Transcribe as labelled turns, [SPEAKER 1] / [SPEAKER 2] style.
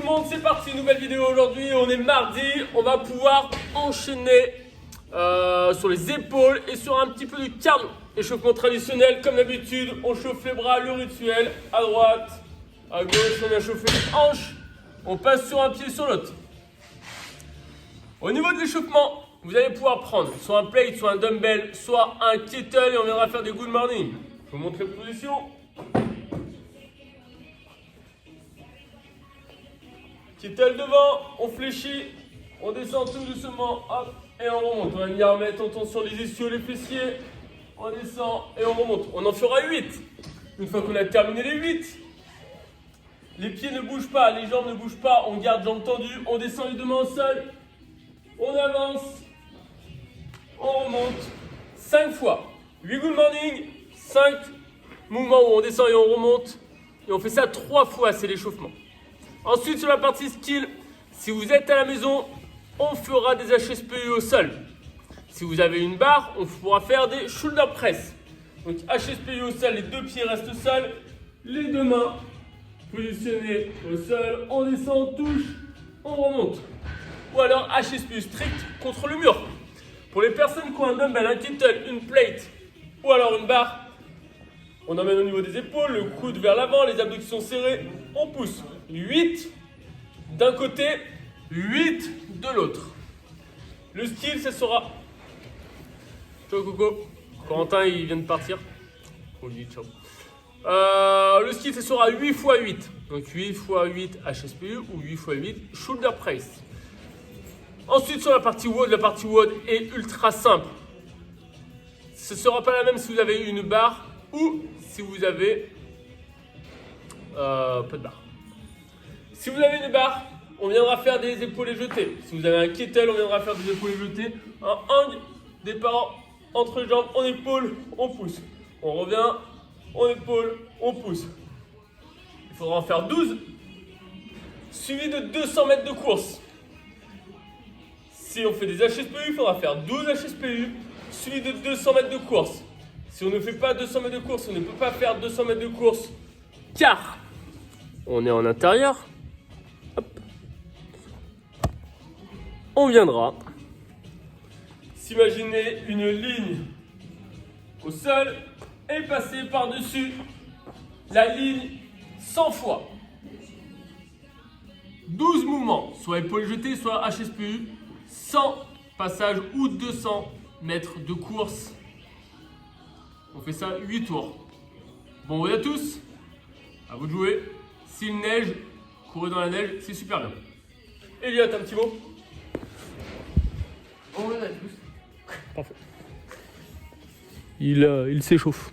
[SPEAKER 1] le monde, c'est parti, nouvelle vidéo aujourd'hui, on est mardi, on va pouvoir enchaîner sur les épaules et sur un petit peu de cardio. Échauffement traditionnel, comme d'habitude, on chauffe les bras, le rituel, à droite, à gauche, on vient chauffer les hanches, on passe sur un pied sur l'autre. Au niveau de l'échauffement, vous allez pouvoir prendre soit un plate, soit un dumbbell, soit un kettle et on viendra faire des good morning. Je vous montre les positions. Kettle devant, on fléchit, on descend tout doucement, hop, et on remonte. On va venir remettre en tension les ischios, les fessiers, on descend et on remonte. On en fera 8. Une fois qu'on a terminé les 8, les pieds ne bougent pas, les jambes ne bougent pas, on garde jambes tendues, on descend les deux mains au sol, on avance, on remonte 5 fois. 8 good morning, 5 mouvements où on descend et on remonte. Et on fait ça 3 fois, c'est l'échauffement. Ensuite, sur la partie skill, si vous êtes à la maison, on fera des HSPU au sol. Si vous avez une barre, on pourra faire des shoulder press. Donc HSPU au sol, les deux pieds restent au sol, les deux mains positionnées au sol, on descend, on touche, on remonte. Ou alors HSPU strict contre le mur. Pour les personnes qui ont un dumbbell, un kettle, une plate ou alors une barre, on emmène au niveau des épaules, le coude vers l'avant, les abductions serrées, on pousse. 8 d'un côté, 8 de l'autre. Le skill, ça sera... Ciao Coco. Corentin, il vient de partir. On lui dit ciao. Le skill, ça sera 8 x 8. Donc 8 x 8 HSPU ou 8 x 8 shoulder press. Ensuite, sur la partie WOD est ultra simple. Ce ne sera pas la même si vous avez une barre ou si vous avez pas de barre. Si vous avez une barre, on viendra faire des épaules jetées. Si vous avez un kettle, on viendra faire des épaules jetées. Un hang, départ entre jambes, en épaule, on pousse. On revient, en épaule, on pousse. Il faudra en faire 12, suivi de 200 mètres de course. Si on fait des HSPU, il faudra faire 12 HSPU, suivi de 200 mètres de course. Si on ne fait pas 200 mètres de course, on ne peut pas faire 200 mètres de course, car on est en intérieur. Hop. On viendra s'imaginer une ligne au sol et passer par-dessus la ligne 100 fois. 12 mouvements, soit épaules jetées, soit HSPU, 100 passages ou 200 mètres de course. On fait ça 8 tours. Bon voyage à tous, à vous de jouer. S'il neige, courez dans la neige, c'est super bien. Elliot, un petit mot?
[SPEAKER 2] On va tous.
[SPEAKER 1] Parfait. Il s'échauffe.